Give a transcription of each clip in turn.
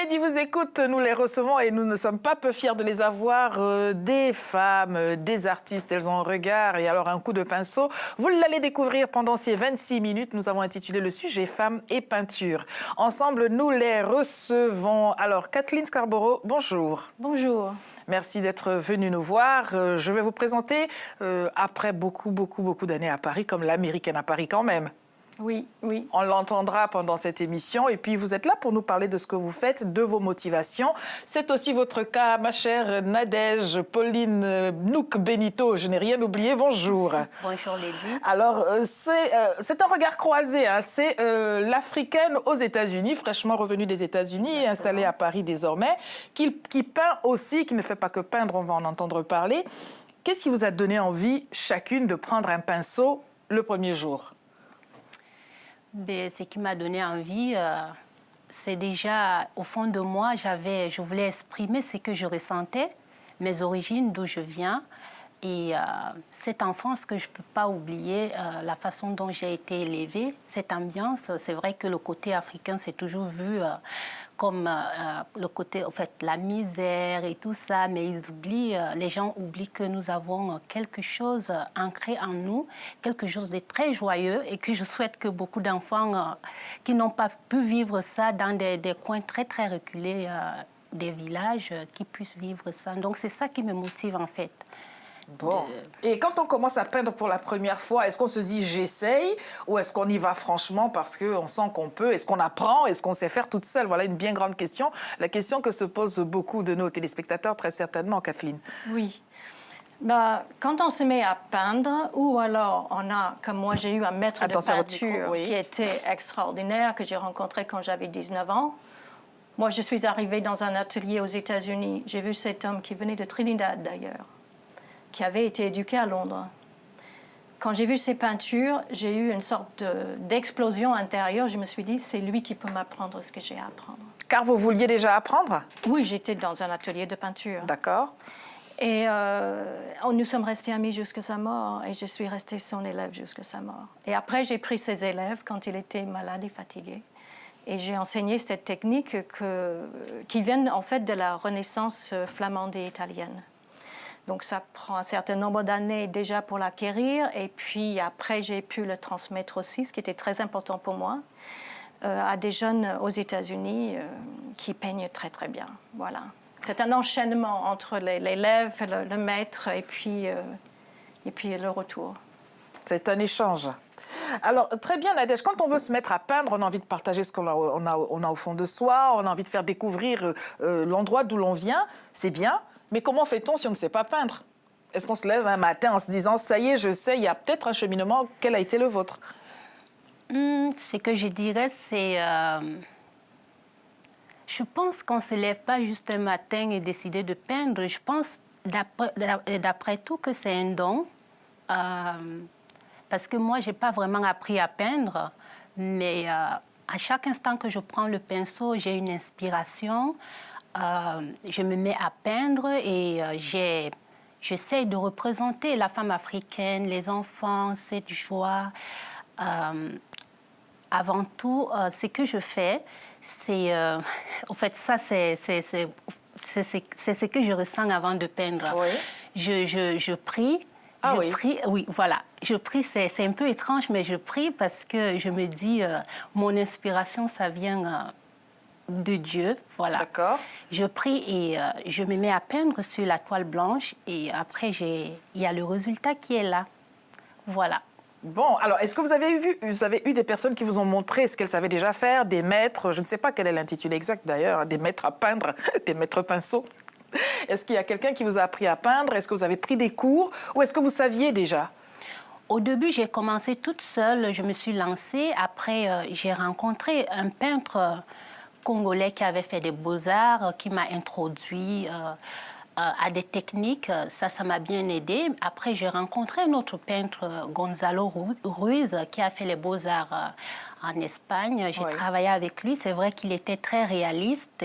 Mehdi vous écoute, nous les recevons et nous ne sommes pas peu fiers de les avoir. Des femmes, des artistes, elles ont un regard et alors un coup de pinceau. Vous l'allez découvrir pendant ces 26 minutes. Nous avons intitulé le sujet Femmes et peinture. Ensemble, nous les recevons. Alors, Kathleen Scarborough, bonjour. Bonjour. Merci d'être venue nous voir. Je vais vous présenter, après beaucoup d'années à Paris, comme l'américaine à Paris quand même. Oui, oui. On l'entendra pendant cette émission. Et puis, vous êtes là pour nous parler de ce que vous faites, de vos motivations. C'est aussi votre cas, ma chère Nadège Pauline Nouk Benito. Je n'ai rien oublié. Bonjour. Bonjour, Lady. Alors, c'est un regard croisé. Hein. C'est l'Africaine aux États-Unis, fraîchement revenue des États-Unis et installée à Paris désormais, qui peint aussi, qui ne fait pas que peindre, on va en entendre parler. Qu'est-ce qui vous a donné envie, chacune, de prendre un pinceau le premier jour ? Ce qui m'a donné envie, c'est déjà, au fond de moi, je voulais exprimer ce que je ressentais, mes origines, d'où je viens. Et cette enfance que je ne peux pas oublier, la façon dont j'ai été élevée, cette ambiance, c'est vrai que le côté africain, c'est toujours vu comme le côté, en fait, la misère et tout ça, mais les gens oublient que nous avons quelque chose ancré en nous, quelque chose de très joyeux et que je souhaite que beaucoup d'enfants qui n'ont pas pu vivre ça dans des coins très, très reculés des villages, qui puissent vivre ça. Donc, c'est ça qui me motive, en fait. Bon. Et quand on commence à peindre pour la première fois, est-ce qu'on se dit j'essaye ou est-ce qu'on y va franchement parce qu'on sent qu'on peut? Est-ce qu'on apprend? Est-ce qu'on sait faire toute seule? Voilà une bien grande question. La question que se posent beaucoup de nos téléspectateurs, très certainement, Kathleen. Oui. Quand on se met à peindre, ou alors on a, comme moi j'ai eu un maître de peinture qui était extraordinaire, que j'ai rencontré quand j'avais 19 ans. Moi, je suis arrivée dans un atelier aux États-Unis. J'ai vu cet homme qui venait de Trinidad, d'ailleurs, qui avait été éduqué à Londres. Quand j'ai vu ses peintures, j'ai eu une sorte d'explosion intérieure. Je me suis dit, c'est lui qui peut m'apprendre ce que j'ai à apprendre. Car vous vouliez déjà apprendre? Oui, j'étais dans un atelier de peinture. D'accord. Et nous sommes restés amis jusqu'à sa mort, et je suis restée son élève jusqu'à sa mort. Et après, j'ai pris ses élèves quand il était malade et fatigué. Et j'ai enseigné cette technique qui vient en fait de la Renaissance flamande et italienne. Donc, ça prend un certain nombre d'années déjà pour l'acquérir. Et puis, après, j'ai pu le transmettre aussi, ce qui était très important pour moi, à des jeunes aux États-Unis qui peignent très, très bien. Voilà. C'est un enchaînement entre l'élève, le maître et puis le retour. C'est un échange. Alors, très bien, Nadège, quand on veut se mettre à peindre, on a envie de partager ce qu'on a au fond de soi, on a envie de faire découvrir l'endroit d'où l'on vient, c'est bien. Mais comment fait-on si on ne sait pas peindre? Est-ce qu'on se lève un matin en se disant « ça y est, je sais », il y a peut-être un cheminement. Quel a été le vôtre? Ce que je dirais, c'est... je pense qu'on ne se lève pas juste un matin et décider de peindre. Je pense, d'après tout, que c'est un don. Parce que moi, je n'ai pas vraiment appris à peindre. Mais à chaque instant que je prends le pinceau, j'ai une inspiration. Je me mets à peindre et j'essaie de représenter la femme africaine, les enfants, cette joie. Avant tout, ce que je fais, c'est... en fait, ça, c'est ce que je ressens avant de peindre. Oui. Je prie. Ah je oui. prie, oui, voilà. Je prie, c'est un peu étrange, mais je prie parce que je me dis, mon inspiration, ça vient... de Dieu, voilà. D'accord. Je prie et je me mets à peindre sur la toile blanche et après, il y a le résultat qui est là. Voilà. Bon, alors, est-ce que vous avez eu des personnes qui vous ont montré ce qu'elles savaient déjà faire, des maîtres, je ne sais pas quel est l'intitulé exact d'ailleurs, des maîtres à peindre, des maîtres pinceaux? Est-ce qu'il y a quelqu'un qui vous a appris à peindre? Est-ce que vous avez pris des cours ou est-ce que vous saviez déjà? Au début, j'ai commencé toute seule, je me suis lancée. Après, j'ai rencontré un peintre congolais qui avait fait des beaux-arts, qui m'a introduit à des techniques. Ça m'a bien aidé. Après, j'ai rencontré un autre peintre, Gonzalo Ruiz, qui a fait les beaux-arts en Espagne. J'ai travaillé avec lui. C'est vrai qu'il était très réaliste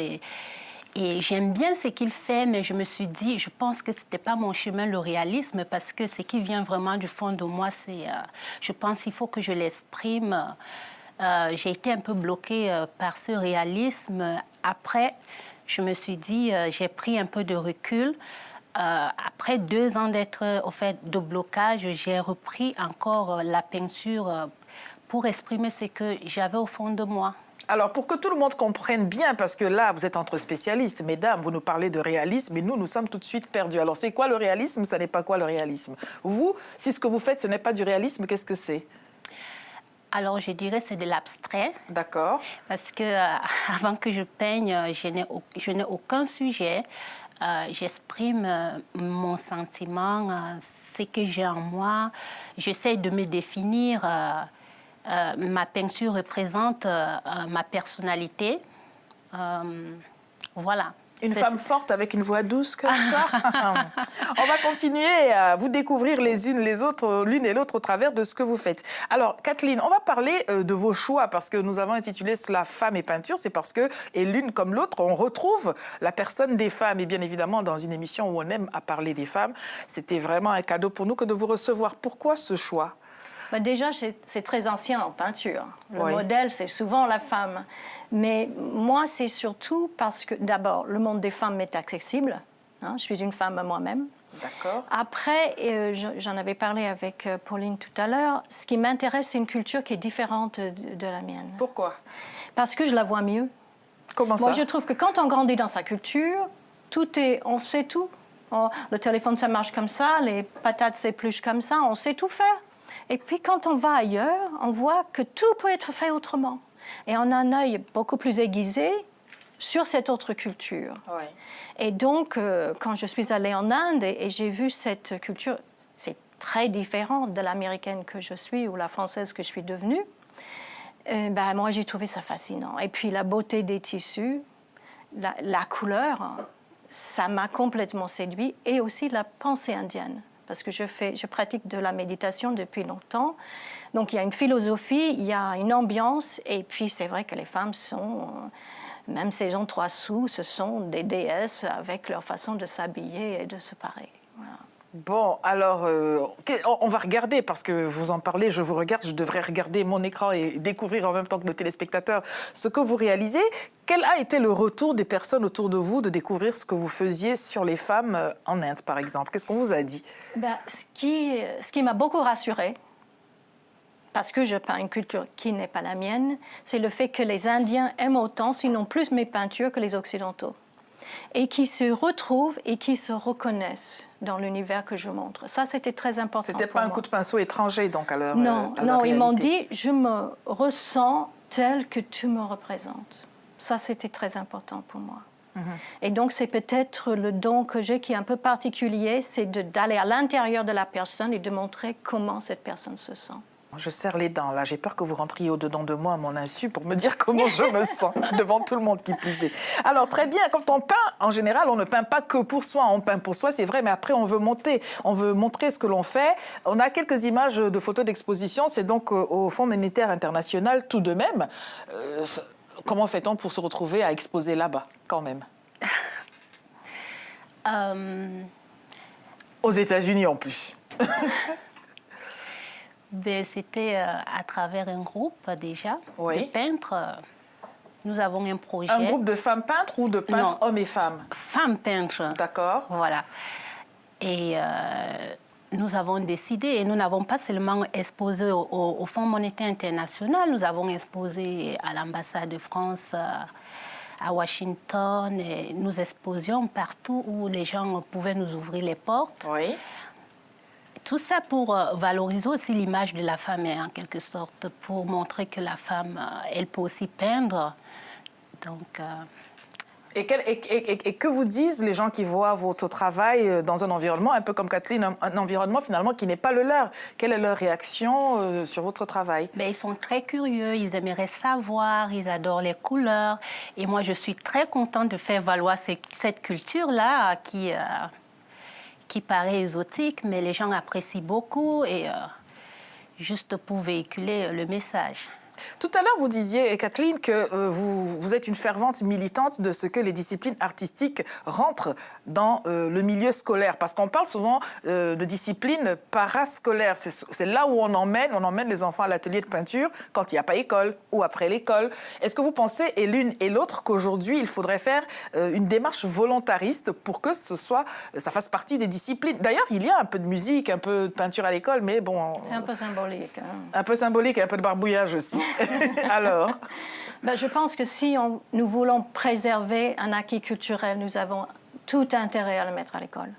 et j'aime bien ce qu'il fait, mais je me suis dit, je pense que ce n'était pas mon chemin, le réalisme, parce que ce qui vient vraiment du fond de moi, c'est, je pense qu'il faut que je l'exprime j'ai été un peu bloquée par ce réalisme. Après, je me suis dit, j'ai pris un peu de recul. Après 2 ans d'être au fait de blocage, j'ai repris encore la peinture pour exprimer ce que j'avais au fond de moi. Alors, pour que tout le monde comprenne bien, parce que là, vous êtes entre spécialistes, mesdames, vous nous parlez de réalisme, et nous sommes tout de suite perdus. Alors, c'est quoi le réalisme? Ça n'est pas quoi le réalisme? Vous, si ce que vous faites, ce n'est pas du réalisme, qu'est-ce que c'est? Alors, je dirais que c'est de l'abstrait. D'accord. Parce que avant que je peigne, je n'ai aucun sujet. J'exprime mon sentiment, ce que j'ai en moi. J'essaie de me définir. Ma peinture représente ma personnalité. Voilà. Une femme forte avec une voix douce comme ça. On va continuer à vous découvrir les unes les autres, l'une et l'autre au travers de ce que vous faites. Alors, Kathleen, on va parler de vos choix parce que nous avons intitulé cela Femmes et peinture. C'est parce que, et l'une comme l'autre, on retrouve la personne des femmes. Et bien évidemment, dans une émission où on aime à parler des femmes, c'était vraiment un cadeau pour nous que de vous recevoir. Pourquoi ce choix? Déjà, c'est très ancien en peinture. Le Oui. modèle, c'est souvent la femme. Mais moi, c'est surtout parce que, d'abord, le monde des femmes m'est accessible. Hein, je suis une femme moi-même. D'accord. Après, j'en avais parlé avec Pauline tout à l'heure, ce qui m'intéresse, c'est une culture qui est différente de la mienne. Pourquoi? Parce que je la vois mieux. Comment ça? Moi, je trouve que quand on grandit dans sa culture, on sait tout. Le téléphone, ça marche comme ça, les patates s'épluchent comme ça, on sait tout faire. Et puis, quand on va ailleurs, on voit que tout peut être fait autrement. Et on a un œil beaucoup plus aiguisé sur cette autre culture. Oui. Et donc, quand je suis allée en Inde et j'ai vu cette culture, c'est très différent de l'américaine que je suis ou la française que je suis devenue. Moi, j'ai trouvé ça fascinant. Et puis, la beauté des tissus, la couleur, ça m'a complètement séduit. Et aussi la pensée indienne. Parce que je pratique de la méditation depuis longtemps. Donc, il y a une philosophie, il y a une ambiance. Et puis, c'est vrai que les femmes sont, même si elles ont 3 sous, ce sont des déesses avec leur façon de s'habiller et de se parer. Voilà. Bon, alors, on va regarder, parce que vous en parlez, je vous regarde, je devrais regarder mon écran et découvrir en même temps que nos téléspectateurs ce que vous réalisez. Quel a été le retour des personnes autour de vous de découvrir ce que vous faisiez sur les femmes en Inde, par exemple? Qu'est-ce qu'on vous a dit? Ce qui m'a beaucoup rassurée, parce que je peins une culture qui n'est pas la mienne, c'est le fait que les Indiens aiment autant, sinon plus, mes peintures que les Occidentaux. Et qui se retrouvent et qui se reconnaissent dans l'univers que je montre. Ça, c'était très important pour moi. C'était pas un coup de pinceau étranger, donc, à leur Non, à leur ils m'ont réalité. dit, je me ressens tel que tu me représentes. Ça, c'était très important pour moi. Et donc, c'est peut-être le don que j'ai qui est un peu particulier, c'est d'aller à l'intérieur de la personne et de montrer comment cette personne se sent. Je serre les dents, là. J'ai peur que vous rentriez au-dedans de moi à mon insu pour me dire comment je me sens, devant tout le monde qui plus est. Alors, très bien, quand on peint, en général, on ne peint pas que pour soi. On peint pour soi, c'est vrai, mais après, on veut monter. On veut montrer ce que l'on fait. On a quelques images de photos d'exposition. C'est donc au Fonds monétaire international, tout de même. Comment fait-on pour se retrouver à exposer là-bas, quand même? Aux États-Unis, en plus. C'était à travers un groupe déjà Oui. de peintres. Nous avons un projet. Un groupe de femmes peintres ou de peintres hommes et femmes? Femmes peintres. D'accord. Voilà. Et nous avons décidé, et nous n'avons pas seulement exposé au Fonds monétaire international, nous avons exposé à l'ambassade de France à Washington, et nous exposions partout où les gens pouvaient nous ouvrir les portes. Oui. Tout ça pour valoriser aussi l'image de la femme, en quelque sorte, pour montrer que la femme, elle peut aussi peindre. Donc, Et que vous disent les gens qui voient votre travail dans un environnement, un peu comme Kathleen, un environnement finalement qui n'est pas le leur? Quelle est leur réaction sur votre travail? Ils sont très curieux, ils aimeraient savoir, ils adorent les couleurs. Et moi, je suis très contente de faire valoir cette culture-là qui paraît exotique, mais les gens apprécient beaucoup, et juste pour véhiculer le message. Tout à l'heure, vous disiez, Kathleen, que vous êtes une fervente militante de ce que les disciplines artistiques rentrent dans le milieu scolaire. Parce qu'on parle souvent de disciplines parascolaires. C'est là où on emmène les enfants à l'atelier de peinture quand il n'y a pas école ou après l'école. Est-ce que vous pensez, et l'une et l'autre, qu'aujourd'hui, il faudrait faire une démarche volontariste pour que ça fasse partie des disciplines? D'ailleurs, il y a un peu de musique, un peu de peinture à l'école, mais bon... C'est un peu symbolique. Hein. Un peu symbolique et un peu de barbouillage aussi. Alors Ben, je pense que si nous voulons préserver un acquis culturel, nous avons tout intérêt à le mettre à l'école.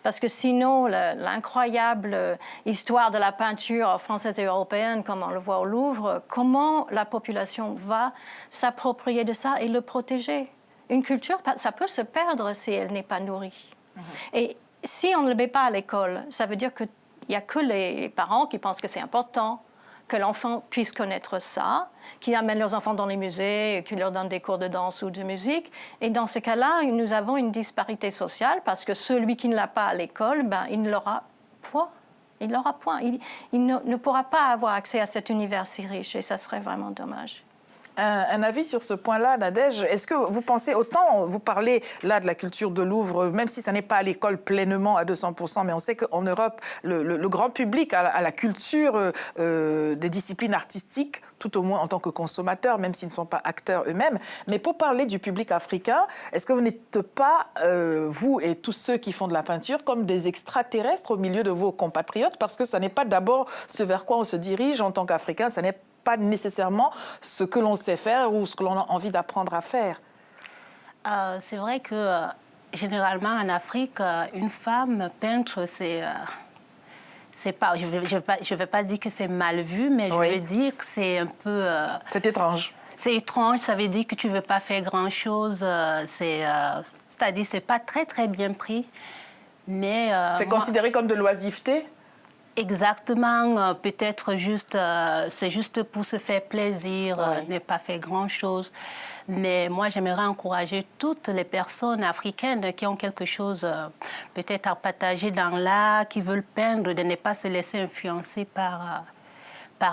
Parce que sinon, l'incroyable histoire de la peinture française et européenne, comme on le voit au Louvre, comment la population va s'approprier de ça et le protéger? Une culture, ça peut se perdre si elle n'est pas nourrie. Et si on ne le met pas à l'école, ça veut dire qu'il n'y a que les parents qui pensent que c'est important que l'enfant puisse connaître ça, qui amènent leurs enfants dans les musées, qui leur donnent des cours de danse ou de musique. Et dans ce cas-là, nous avons une disparité sociale parce que celui qui ne l'a pas à l'école, ben, il ne l'aura point. Il l'aura point. Il ne pourra pas avoir accès à cet univers si riche et ça serait vraiment dommage. Un avis sur ce point-là, Nadège. Est-ce que vous pensez, autant vous parlez là de la culture de Louvre, même si ça n'est pas à l'école pleinement à 200%, mais on sait qu'en Europe, le grand public a la culture des disciplines artistiques, tout au moins en tant que consommateurs, même s'ils ne sont pas acteurs eux-mêmes. Mais pour parler du public africain, est-ce que vous n'êtes pas, vous et tous ceux qui font de la peinture, comme des extraterrestres au milieu de vos compatriotes? Parce que ça n'est pas d'abord ce vers quoi on se dirige en tant qu'Africain, ça n'est pas nécessairement ce que l'on sait faire ou ce que l'on a envie d'apprendre à faire. C'est vrai que généralement en Afrique, une femme peintre, c'est pas. Je vais pas dire que c'est mal vu, mais je veux dire que c'est un peu. C'est étrange. C'est étrange. Ça veut dire que tu veux pas faire grand chose. C'est-à-dire c'est pas très très bien pris. Mais c'est considéré comme de l'oisiveté. Exactement, peut-être juste, c'est juste pour se faire plaisir, ne pas faire grand-chose. Mais moi, j'aimerais encourager toutes les personnes africaines qui ont quelque chose peut-être à partager dans l'art, qui veulent peindre, de ne pas se laisser influencer par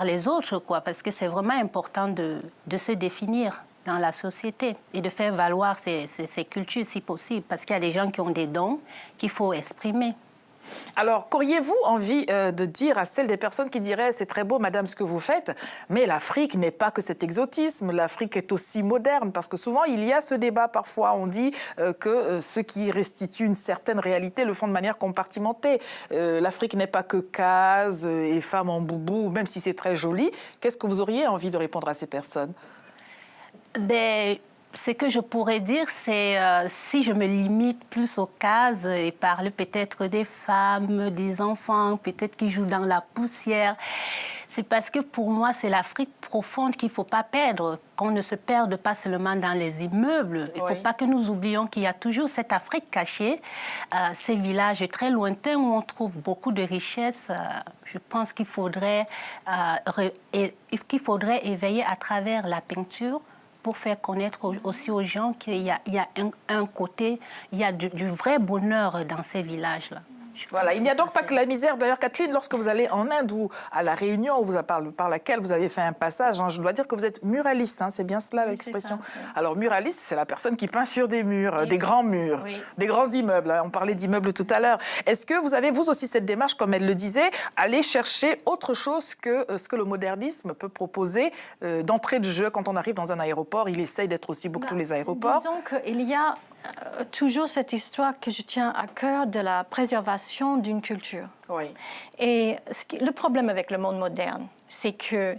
les autres, quoi, parce que c'est vraiment important de se définir dans la société et de faire valoir ces cultures si possible, parce qu'il y a des gens qui ont des dons qu'il faut exprimer. Alors, qu'auriez-vous envie de dire à celles des personnes qui diraient « c'est très beau, madame, ce que vous faites, mais l'Afrique n'est pas que cet exotisme, l'Afrique est aussi moderne ». Parce que souvent, il y a ce débat parfois, on dit que ceux qui restituent une certaine réalité le font de manière compartimentée. L'Afrique n'est pas que cases et femmes en boubou, même si c'est très joli. Qu'est-ce que vous auriez envie de répondre à ces personnes? Ce que je pourrais dire, c'est si je me limite plus aux cases et parle peut-être des femmes, des enfants, peut-être qui jouent dans la poussière, c'est parce que pour moi, c'est l'Afrique profonde qu'il ne faut pas perdre, qu'on ne se perde pas seulement dans les immeubles. Il ne faut pas que nous oublions qu'il y a toujours cette Afrique cachée, ces villages très lointains où on trouve beaucoup de richesses. Je pense qu'il faudrait éveiller à travers la peinture pour faire connaître aussi aux gens qu'il y a un côté, il y a du vrai bonheur dans ces villages-là. Voilà, il n'y a donc pas que la misère. D'ailleurs, Kathleen, lorsque vous allez en Inde ou à La Réunion, par laquelle vous avez fait un passage, je dois dire que vous êtes muraliste, c'est bien cela l'expression. Alors, muraliste, c'est la personne qui peint sur des murs, des grands murs, des grands immeubles. On parlait d'immeubles tout à l'heure. Est-ce que vous avez, vous aussi, cette démarche, comme elle le disait, aller chercher autre chose que ce que le modernisme peut proposer d'entrée de jeu quand on arrive dans un aéroport? Il essaye d'être aussi beau que tous les aéroports. Disons qu'il y a toujours cette histoire que je tiens à cœur de la préservation d'une culture. Et le problème avec le monde moderne, c'est que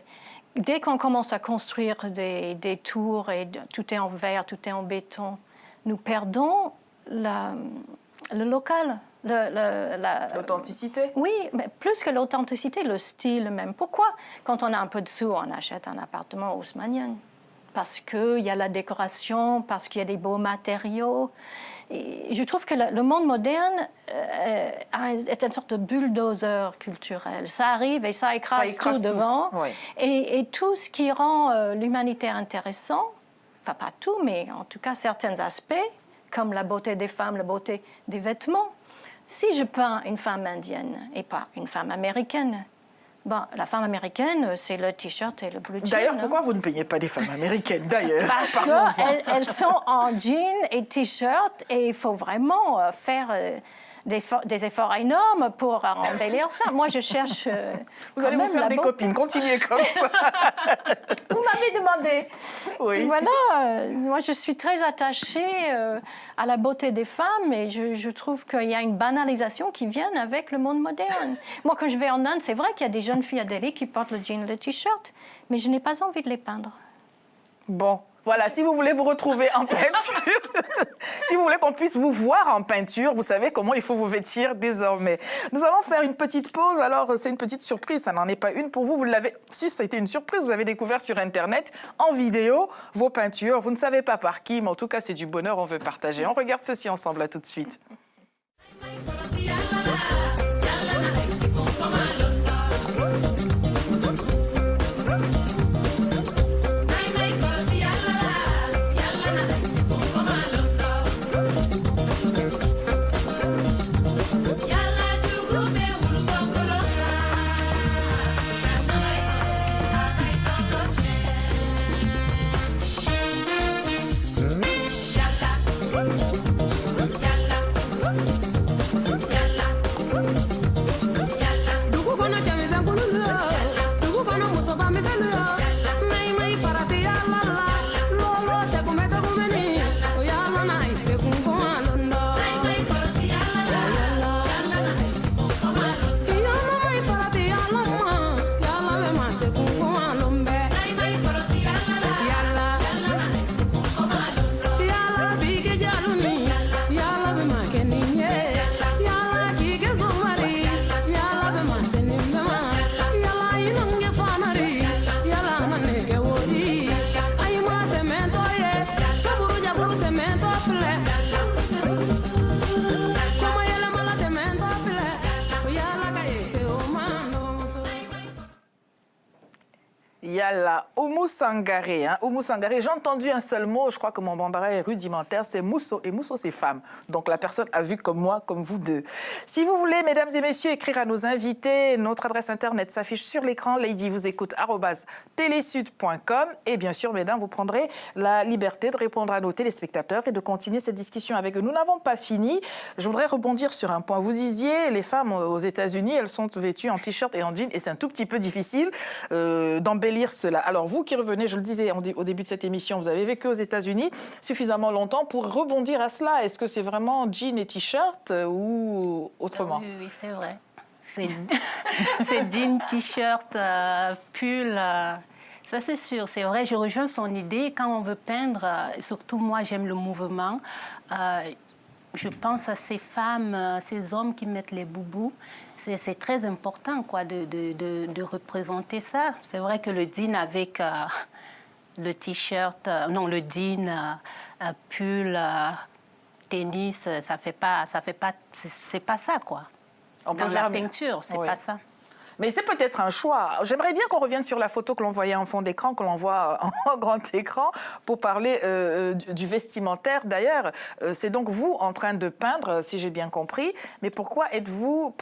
dès qu'on commence à construire des tours et tout est en verre, tout est en béton, nous perdons le local. L'authenticité? Oui, mais plus que l'authenticité, le style même. Pourquoi, quand on a un peu de sous, on achète un appartement haussmannien? Parce qu'il y a la décoration, parce qu'il y a des beaux matériaux. Et je trouve que le monde moderne est une sorte de bulldozer culturel. Ça arrive et ça écrase tout devant. Et tout ce qui rend l'humanité intéressant, enfin pas tout, mais en tout cas certains aspects, comme la beauté des femmes, la beauté des vêtements. Si je peins une femme indienne et pas une femme américaine, Bon, la femme américaine, c'est le t-shirt et le blue jean. D'ailleurs, pourquoi vous ne peignez pas des femmes américaines, d'ailleurs? Parce qu'elles sont en jean et t-shirt et il faut vraiment faire des efforts énormes pour embellir ça. Moi, je cherche Vous allez vous faire des copines, continuez comme ça. Vous m'avez demandé. Oui. Voilà, moi, je suis très attachée à la beauté des femmes et je trouve qu'il y a une banalisation qui vient avec le monde moderne. Moi, quand je vais en Inde, c'est vrai qu'il y a des jeunes filles à Delhi qui portent le jean et le t-shirt, mais je n'ai pas envie de les peindre. Bon, voilà, si vous voulez vous retrouver en peinture, si vous voulez qu'on puisse vous voir en peinture, vous savez comment il faut vous vêtir désormais. Nous allons faire une petite pause. Alors, c'est une petite surprise, ça n'en est pas une pour vous. Vous l'avez, si ça a été une surprise, vous avez découvert sur Internet, en vidéo, vos peintures. Vous ne savez pas par qui, mais en tout cas, c'est du bonheur, on veut partager. On regarde ceci ensemble, à tout de suite. Yalla, Oumou Sangaré. Hein? Oumou Sangaré, j'ai entendu un seul mot, je crois que mon bambara est rudimentaire, c'est Mousso. Et Mousso, c'est femme. Donc la personne a vu comme moi, comme vous deux. Si vous voulez, mesdames et messieurs, écrire à nos invités, notre adresse internet s'affiche sur l'écran, ladyvousécoute@telesud.com. Et bien sûr, mesdames, vous prendrez la liberté de répondre à nos téléspectateurs et de continuer cette discussion avec eux. Nous n'avons pas fini. Je voudrais rebondir sur un point. Vous disiez, les femmes aux États-Unis, elles sont vêtues en t-shirt et en jean, et c'est un tout petit peu difficile d'embellir cela. Alors vous qui revenez, je le disais au début de cette émission, vous avez vécu aux États-Unis suffisamment longtemps pour rebondir à cela. Est-ce que c'est vraiment jean et t-shirt ou autrement? Oui, oui, c'est vrai. C'est jean, t-shirt, pull. Ça, c'est sûr, c'est vrai. Je rejoins son idée. Quand on veut peindre, surtout moi, j'aime le mouvement. Je pense à ces femmes, ces hommes qui mettent les boubous. C'est très important quoi, de représenter ça. C'est vrai que le jean avec le t-shirt, non, le jean, pull, tennis, c'est pas ça, quoi. Dans la peinture, c'est pas ça. Mais c'est peut-être un choix. J'aimerais bien qu'on revienne sur la photo que l'on voyait en fond d'écran, que l'on voit en grand écran, pour parler du vestimentaire. D'ailleurs, c'est donc vous en train de peindre, si j'ai bien compris. Mais pourquoi êtes-vous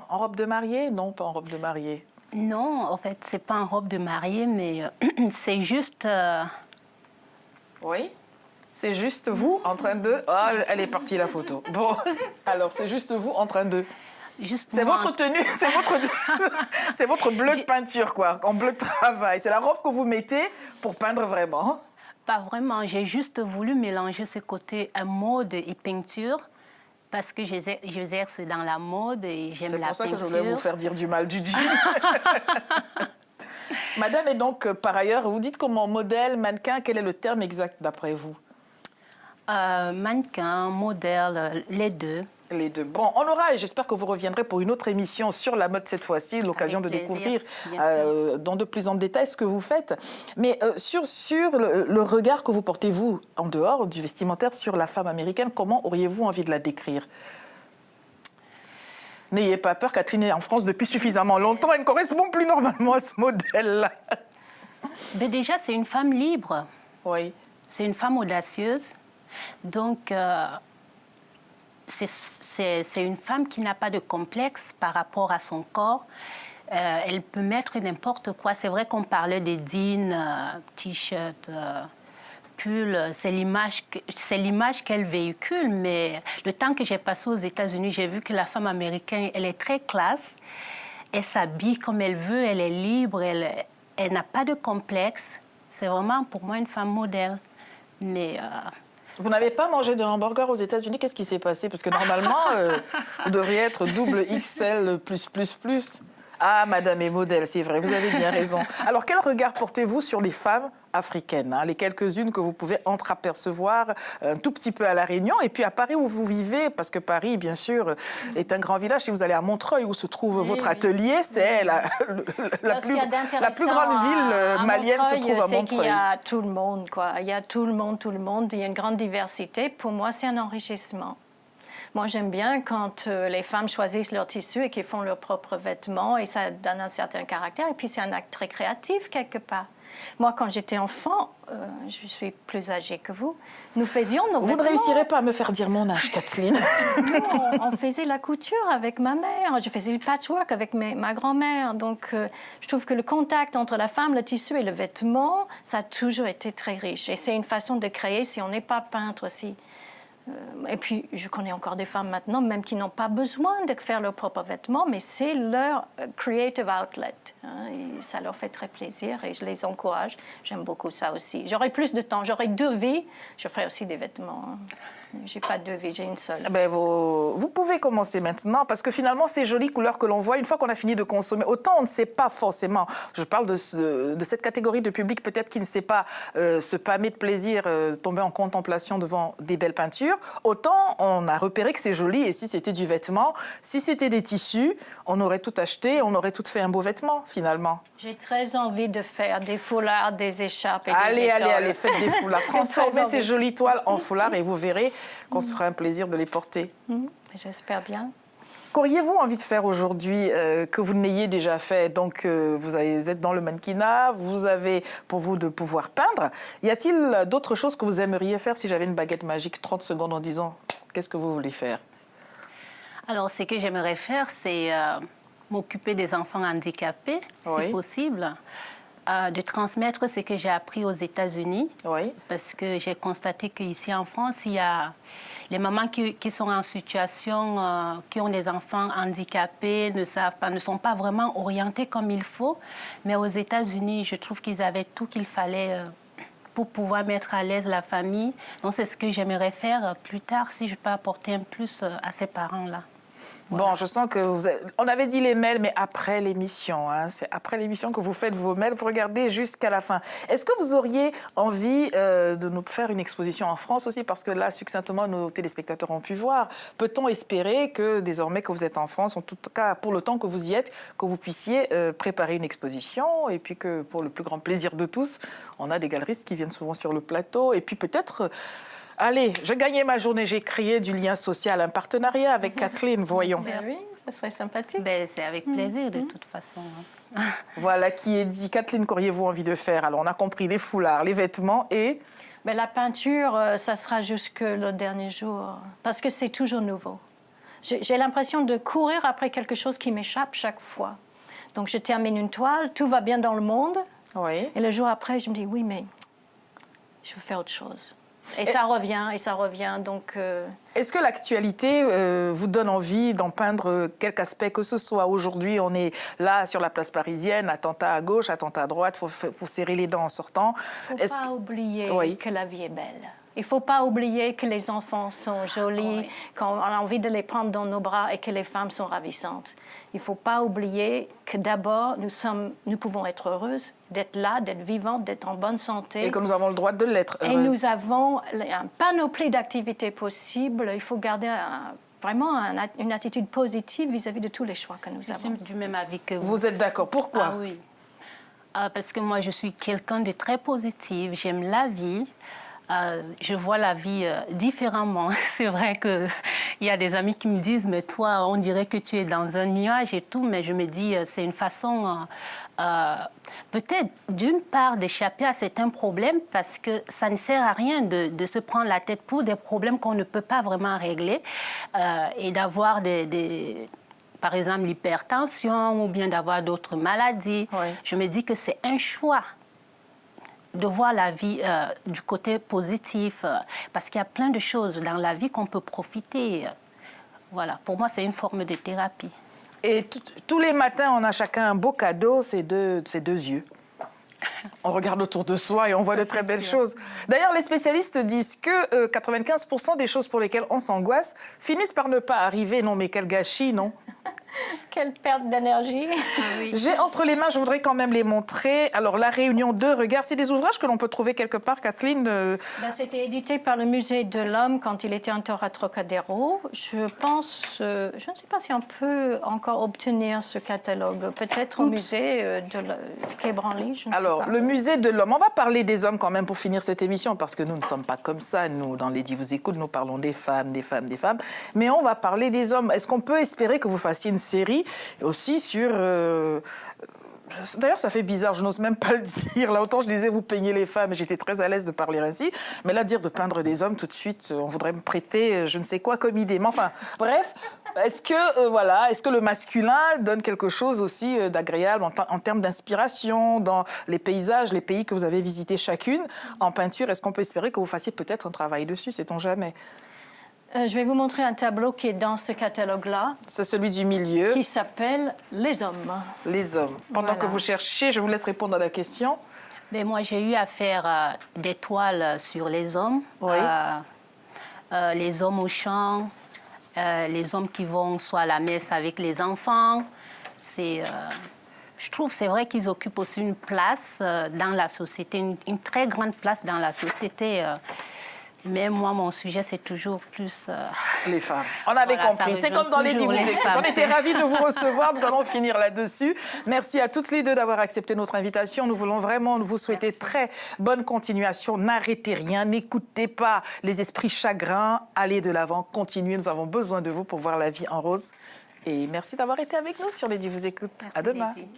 en robe de mariée? Non, pas en robe de mariée. Non, en fait, c'est pas en robe de mariée, mais c'est juste... Oui. C'est juste vous en train de... Ah, elle est partie la photo. Bon, alors c'est juste vous en train de... C'est votre tenue, c'est votre bleu de peinture, quoi, en bleu de travail. C'est la robe que vous mettez pour peindre vraiment. Pas vraiment, j'ai juste voulu mélanger ce côté mode et peinture parce que j'exerce dans la mode et j'aime la peinture. C'est pour ça que je voulais vous faire dire du mal du jean. Madame, et donc, par ailleurs, vous dites comment modèle, mannequin, quel est le terme exact d'après vous? Mannequin, modèle, les deux. Les deux. Bon, on aura, et j'espère que vous reviendrez pour une autre émission sur la mode cette fois-ci, l'occasion de découvrir dans de plus en détail ce que vous faites. Mais sur le regard que vous portez, vous, en dehors du vestimentaire, sur la femme américaine, comment auriez-vous envie de la décrire? N'ayez pas peur, Catherine est en France depuis suffisamment longtemps, elle ne correspond plus normalement à ce modèle-là. Mais déjà, c'est une femme libre. Oui. C'est une femme audacieuse. Donc... c'est une femme qui n'a pas de complexe par rapport à son corps. Elle peut mettre n'importe quoi. C'est vrai qu'on parlait des jeans, t-shirts, pulls. C'est l'image qu'elle véhicule. Mais le temps que j'ai passé aux États-Unis, j'ai vu que la femme américaine, elle est très classe. Elle s'habille comme elle veut, elle est libre, elle n'a pas de complexe. C'est vraiment pour moi une femme modèle. Mais vous n'avez pas mangé de hamburger aux États-Unis? Qu'est-ce qui s'est passé? Parce que normalement, vous devriez être double XL plus. Ah, madame est modèle, c'est vrai, vous avez bien raison. Alors, quel regard portez-vous sur les femmes africaines, hein, les quelques-unes que vous pouvez entreapercevoir un tout petit peu à La Réunion et puis à Paris où vous vivez, parce que Paris, bien sûr, est un grand village. Si vous allez à Montreuil où se trouve votre atelier, c'est la plus grande ville malienne se trouve à Montreuil. C'est qu'il y a tout le monde, quoi. Il y a tout le monde. Il y a une grande diversité. Pour moi, c'est un enrichissement. Moi, j'aime bien quand les femmes choisissent leur tissu et qu'ils font leurs propres vêtements et ça donne un certain caractère. Et puis, c'est un acte très créatif, quelque part. Moi, quand j'étais enfant, je suis plus âgée que vous, nous faisions nos vêtements. Vous ne réussirez pas à me faire dire mon âge, Kathleen. Nous, on faisait la couture avec ma mère. Je faisais le patchwork avec ma grand-mère. Donc, je trouve que le contact entre la femme, le tissu et le vêtement, ça a toujours été très riche. Et c'est une façon de créer si on n'est pas peintre aussi. Et puis, je connais encore des femmes maintenant, même qui n'ont pas besoin de faire leurs propres vêtements, mais c'est leur creative outlet. Hein, et ça leur fait très plaisir et je les encourage. J'aime beaucoup ça aussi. J'aurai plus de temps, j'aurai 2 vies, je ferai aussi des vêtements. Hein. Je n'ai pas 2 vies, j'ai une seule. Ben vous pouvez commencer maintenant, parce que finalement, ces jolies couleurs que l'on voit, une fois qu'on a fini de consommer, autant on ne sait pas forcément, je parle de cette catégorie de public peut-être qui ne sait pas se pâmer de plaisir, tomber en contemplation devant des belles peintures, autant on a repéré que c'est joli, et si c'était du vêtement, si c'était des tissus, on aurait tout acheté, on aurait tout fait un beau vêtement, finalement. J'ai très envie de faire des foulards, des écharpes et des étoiles. Allez, faites des foulards. Transformez ces jolies toiles en foulards et vous verrez qu'on se fera un plaisir de les porter. J'espère bien. Qu'auriez-vous envie de faire aujourd'hui que vous n'ayez déjà fait? Donc, vous êtes dans le mannequinat, vous avez pour vous de pouvoir peindre. Y a-t-il d'autres choses que vous aimeriez faire si j'avais une baguette magique, 30 secondes en disant qu'est-ce que vous voulez faire? Alors, ce que j'aimerais faire, c'est m'occuper des enfants handicapés, si possible. De transmettre ce que j'ai appris aux États-Unis. Oui. Parce que j'ai constaté qu'ici en France, il y a les mamans qui sont en situation, qui ont des enfants handicapés, ne sont pas vraiment orientées comme il faut. Mais aux États-Unis, je trouve qu'ils avaient tout qu'il fallait pour pouvoir mettre à l'aise la famille. Donc c'est ce que j'aimerais faire plus tard, si je peux apporter un plus à ces parents-là. Voilà. Bon, je sens que on avait dit les mails, mais après l'émission. Hein, c'est après l'émission que vous faites vos mails. Vous regardez jusqu'à la fin. Est-ce que vous auriez envie de nous faire une exposition en France aussi? Parce que là, succinctement, nos téléspectateurs ont pu voir. Peut-on espérer que désormais que vous êtes en France, en tout cas pour le temps que vous y êtes, que vous puissiez préparer une exposition et puis que pour le plus grand plaisir de tous, on a des galeristes qui viennent souvent sur le plateau et puis peut-être... Allez, je gagnais ma journée, j'ai créé du lien social, un partenariat avec Kathleen, voyons. Oui, ça serait sympathique. Ben, c'est avec plaisir, de toute façon. Voilà qui est dit. Kathleen, qu'auriez-vous envie de faire? Alors, on a compris les foulards, les vêtements et... Ben, la peinture, ça sera jusque le dernier jour, parce que c'est toujours nouveau. J'ai l'impression de courir après quelque chose qui m'échappe chaque fois. Donc, je termine une toile, tout va bien dans le monde. Oui. Et le jour après, je me dis, oui, mais je veux faire autre chose. Et ça revient, donc... Est-ce que l'actualité vous donne envie d'en peindre quelque aspect que ce soit? Aujourd'hui, on est là sur la place parisienne, attentat à gauche, attentat à droite, il faut serrer les dents en sortant. Il ne faut pas oublier que la vie est belle. Il ne faut pas oublier que les enfants sont jolis, qu'on a envie de les prendre dans nos bras et que les femmes sont ravissantes. Il ne faut pas oublier que d'abord, nous pouvons être heureuses, d'être là, d'être vivantes, d'être en bonne santé. Et que nous avons le droit de l'être. Et nous avons un panoplie d'activités possibles. Il faut garder vraiment une attitude positive vis-à-vis de tous les choix que nous avons. Je suis du même avis que vous. Vous êtes d'accord? Pourquoi? Ah oui. Parce que moi, je suis quelqu'un de très positif. J'aime la vie. Je vois la vie différemment. C'est vrai qu'il y a des amis qui me disent « mais toi, on dirait que tu es dans un nuage et tout », mais je me dis c'est une façon peut-être d'une part d'échapper à certains problèmes parce que ça ne sert à rien de se prendre la tête pour des problèmes qu'on ne peut pas vraiment régler et d'avoir par exemple l'hypertension ou bien d'avoir d'autres maladies. Oui. Je me dis que c'est un choix de voir la vie du côté positif, parce qu'il y a plein de choses dans la vie qu'on peut profiter. Voilà, pour moi, c'est une forme de thérapie. Et tous les matins, on a chacun un beau cadeau, c'est deux yeux. On regarde autour de soi et on voit de très belles choses. D'ailleurs, les spécialistes disent que 95% des choses pour lesquelles on s'angoisse finissent par ne pas arriver. Non, mais quel gâchis, non? Quelle perte d'énergie. J'ai entre les mains, je voudrais quand même les montrer. Alors, La Réunion 2, regarde, c'est des ouvrages que l'on peut trouver quelque part, Kathleen. C'était édité par le Musée de l'Homme quand il était encore à Trocadéro. Je pense, je ne sais pas si on peut encore obtenir ce catalogue. Peut-être au musée de Quai Branly, je ne sais Alors, pas. le Musée de l'Homme. On va parler des hommes quand même pour finir cette émission, parce que nous ne sommes pas comme ça. Nous, dans Les Dis vous écoute, nous parlons des femmes, des femmes, des femmes. Mais on va parler des hommes. Est-ce qu'on peut espérer que vous fassiez une série aussi sur... D'ailleurs, ça fait bizarre, je n'ose même pas le dire. Là, autant je disais, vous peignez les femmes, et j'étais très à l'aise de parler ainsi. Mais là, dire de peindre des hommes, tout de suite, on voudrait me prêter je ne sais quoi comme idée. Mais enfin, bref, est-ce que le masculin donne quelque chose aussi d'agréable en termes d'inspiration dans les paysages, les pays que vous avez visités chacune en peinture? Est-ce qu'on peut espérer que vous fassiez peut-être un travail dessus, sait-on jamais? Je vais vous montrer un tableau qui est dans ce catalogue-là. C'est celui du milieu. Qui s'appelle Les Hommes. Les hommes. Pendant que vous cherchez, je vous laisse répondre à la question. Mais moi, j'ai eu à faire des toiles sur les hommes. Oui. Les hommes au champ, les hommes qui vont soit à la messe avec les enfants. Je trouve c'est vrai qu'ils occupent aussi une place dans la société, une très grande place dans la société. Mais moi, mon sujet, c'est toujours plus... Les femmes. On avait compris. C'est comme dans Les Dis vous écoute. On était ravis de vous recevoir. Nous allons finir là-dessus. Merci à toutes les deux d'avoir accepté notre invitation. Nous voulons vraiment vous souhaiter très bonne continuation. N'arrêtez rien. N'écoutez pas les esprits chagrins. Allez de l'avant. Continuez. Nous avons besoin de vous pour voir la vie en rose. Et merci d'avoir été avec nous sur Les Dis vous écoute. À demain. Merci.